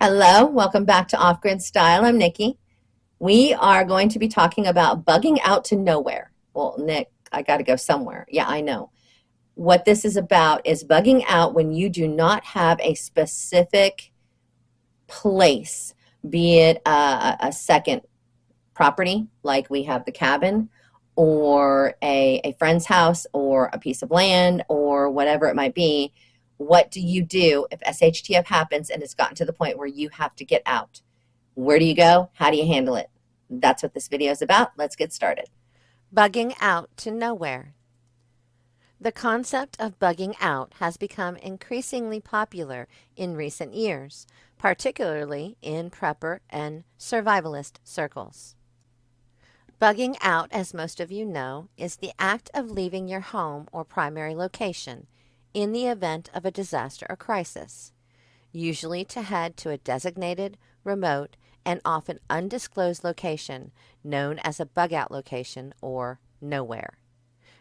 Hello, welcome back to Off Grid Style. I'm Nikki. We are going to be talking about bugging out to nowhere. Well, Nick, I got to go somewhere. Yeah, I know. What this is about is bugging out when you do not have a specific place, be it a second property, like we have the cabin, or a friend's house, or a piece of land, or whatever it might be. What do you do if SHTF happens and it's gotten to the point where you have to get out? Where do you go? How do you handle it? That's what this video is about. Let's get started. Bugging out to nowhere. The concept of bugging out has become increasingly popular in recent years, particularly in prepper and survivalist circles. Bugging out, as most of you know, is the act of leaving your home or primary location in the event of a disaster or crisis, usually to head to a designated, remote, and often undisclosed location known as a bug-out location or nowhere.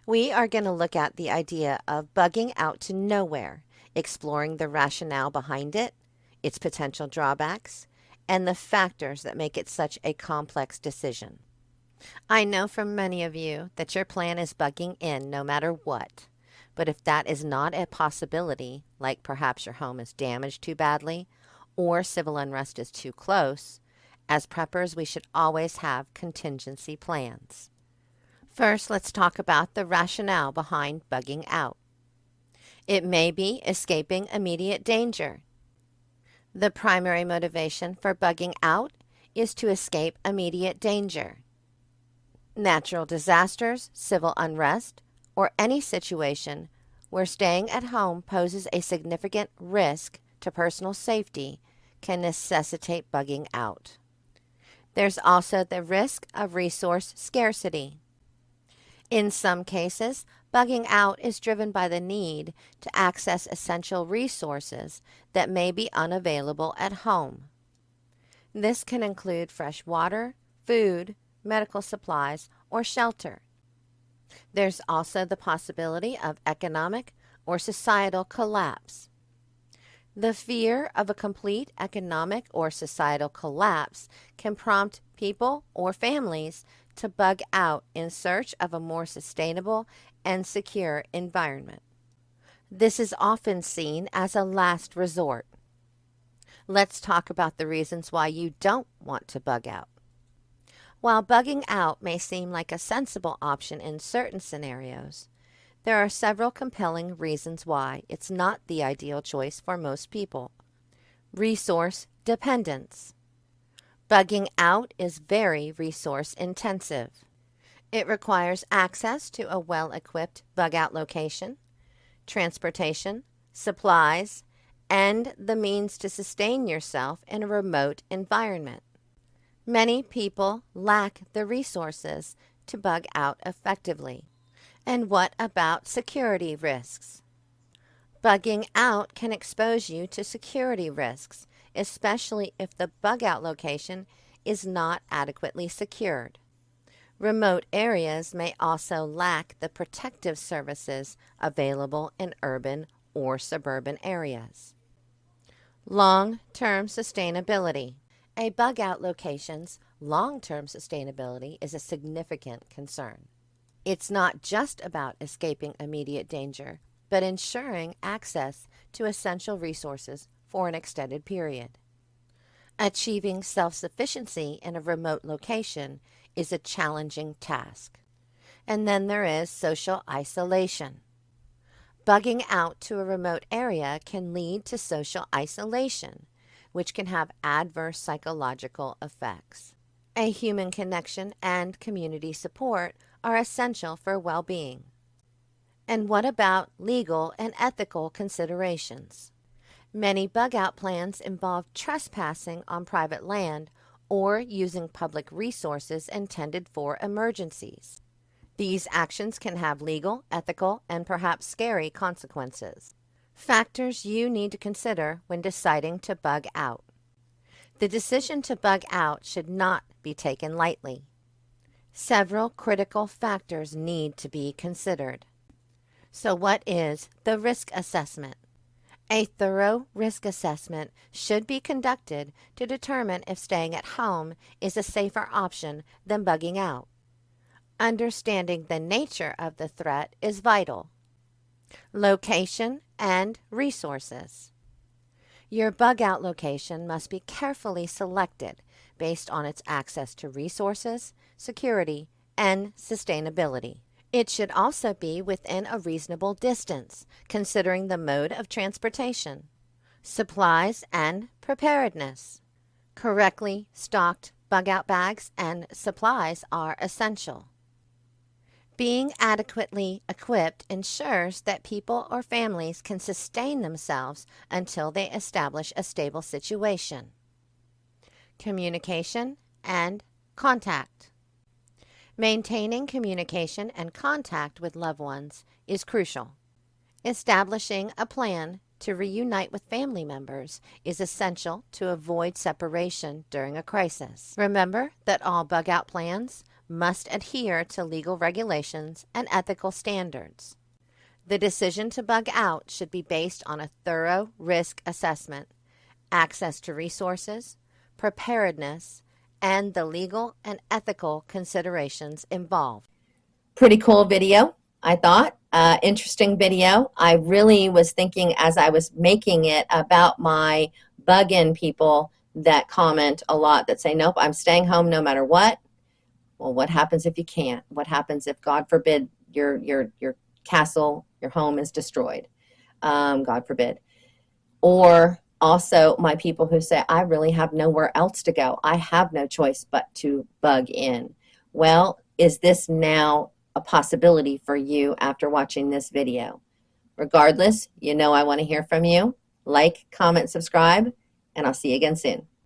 We are going to look at the idea of bugging out to nowhere, exploring the rationale behind it, its potential drawbacks, and the factors that make it such a complex decision. I know from many of you that your plan is bugging in no matter what. But if that is not a possibility, like perhaps your home is damaged too badly or civil unrest is too close, as preppers we should always have contingency plans. First, let's talk about the rationale behind bugging out. It may be escaping immediate danger. The primary motivation for bugging out is to escape immediate danger. Natural disasters, civil unrest, or any situation where staying at home poses a significant risk to personal safety can necessitate bugging out. There's also the risk of resource scarcity. In some cases, bugging out is driven by the need to access essential resources that may be unavailable at home. This can include fresh water, food, medical supplies, or shelter. There's also the possibility of economic or societal collapse. The fear of a complete economic or societal collapse can prompt people or families to bug out in search of a more sustainable and secure environment. This is often seen as a last resort. Let's talk about the reasons why you don't want to bug out. While bugging out may seem like a sensible option in certain scenarios, there are several compelling reasons why it's not the ideal choice for most people. Resource dependence. Bugging out is very resource intensive. It requires access to a well-equipped bug-out location, transportation, supplies, and the means to sustain yourself in a remote environment. Many people lack the resources to bug out effectively. And what about security risks? Bugging out can expose you to security risks, especially if the bug-out location is not adequately secured. Remote areas may also lack the protective services available in urban or suburban areas. Long-term sustainability. A bug-out location's long-term sustainability is a significant concern. It's not just about escaping immediate danger, but ensuring access to essential resources for an extended period. Achieving self-sufficiency in a remote location is a challenging task. And then there is social isolation. Bugging out to a remote area can lead to social isolation, which can have adverse psychological effects. A human connection and community support are essential for well-being. And what about legal and ethical considerations? Many bug-out plans involve trespassing on private land or using public resources intended for emergencies. These actions can have legal, ethical, and perhaps scary consequences. Factors you need to consider when deciding to bug out. The decision to bug out should not be taken lightly. Several critical factors need to be considered. So what is the risk assessment? A thorough risk assessment should be conducted to determine if staying at home is a safer option than bugging out. Understanding the nature of the threat is vital. Location and resources. Your bug out location must be carefully selected based on its access to resources, security, and sustainability. It should also be within a reasonable distance, considering the mode of transportation. Supplies and preparedness. Correctly stocked bug out bags and supplies are essential. Being adequately equipped ensures that people or families can sustain themselves until they establish a stable situation. Communication and contact. Maintaining communication and contact with loved ones is crucial. Establishing a plan to reunite with family members is essential to avoid separation during a crisis. Remember that all bug out plans must adhere to legal regulations and ethical standards. The decision to bug out should be based on a thorough risk assessment, access to resources, preparedness, and the legal and ethical considerations involved. Pretty cool video, I thought. Interesting video. I really was thinking as I was making it about my bug-in people that comment a lot that say, nope, I'm staying home no matter what. Well, what happens if you can't? What happens if, God forbid, your castle, your home is destroyed? God forbid. Or also my people who say, I really have nowhere else to go. I have no choice but to bug in. Well, is this now a possibility for you after watching this video? Regardless, you know I want to hear from you. Like, comment, subscribe, and I'll see you again soon.